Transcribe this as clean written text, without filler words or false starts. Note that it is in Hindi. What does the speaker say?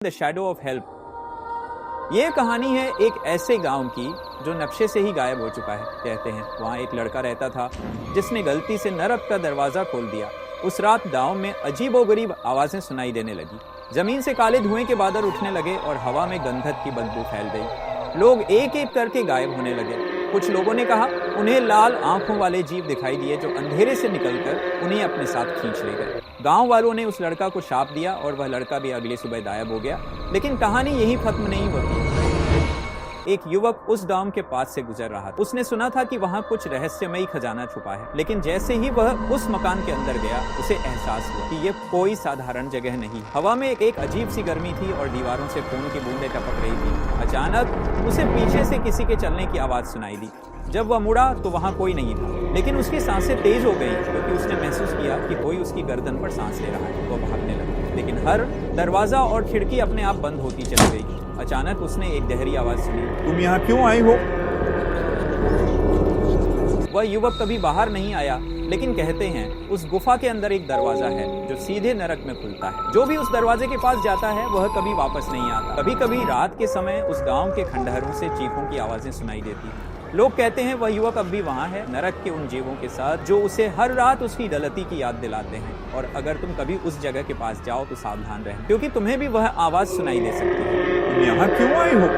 The shadow of help. ये कहानी है एक ऐसे गांव की जो नक्शे से ही गायब हो चुका है। कहते हैं वहाँ एक लड़का रहता था जिसने गलती से नरक का दरवाजा खोल दिया। उस रात गांव में अजीबोगरीब आवाजें सुनाई देने लगी। जमीन से काले धुएं के बादल उठने लगे और हवा में गंधक की बदबू फैल गई। लोग एक एक करके गायब होने लगे। कुछ लोगों ने कहा उन्हें लाल आंखों वाले जीव दिखाई दिए जो अंधेरे से निकलकर उन्हें अपने साथ खींच ले गए। गांव वालों ने उस लड़का को शाप दिया और वह लड़का भी अगली सुबह गायब हो गया। लेकिन कहानी यही खत्म नहीं होती। एक युवक उस गांव के पास से गुजर रहा था। उसने सुना था कि वहां कुछ रहस्यमयी खजाना छुपा है। लेकिन जैसे ही वह उस मकान के अंदर गया उसे एहसास हुआ कि यह कोई साधारण जगह नहीं। हवा में एक अजीब सी गर्मी थी और दीवारों से खून की बूंदें टपक रही थी। अचानक उसे पीछे से किसी के चलने की आवाज सुनाई दी। जब वह मुड़ा तो वहां कोई नहीं था, लेकिन उसकी सांसें तेज हो गई क्योंकि उसने महसूस किया कि कोई उसकी गर्दन पर सांस ले रहा है। वह भागने लगा, लेकिन हर दरवाजा और खिड़की अपने आप बंद होती चली गई। अचानक उसने एक गहरी आवाज सुनी, तुम यहाँ क्यों आई हो? वह युवक कभी बाहर नहीं आया, लेकिन कहते हैं उस गुफा के अंदर एक दरवाजा है जो सीधे नरक में खुलता है। जो भी उस दरवाजे के पास जाता है वह कभी वापस नहीं आता। कभी कभी रात के समय उस गांव के खंडहरों से चीखों की आवाजें सुनाई देती हैं। लोग कहते हैं वह युवक अब भी वहां है, नरक के उन जीवों के साथ जो उसे हर रात उसकी गलती की याद दिलाते हैं। और अगर तुम कभी उस जगह के पास जाओ तो सावधान रहें, क्योंकि तुम्हें भी वह आवाज सुनाई दे सकती है। तुम यहाँ क्यों आई हो?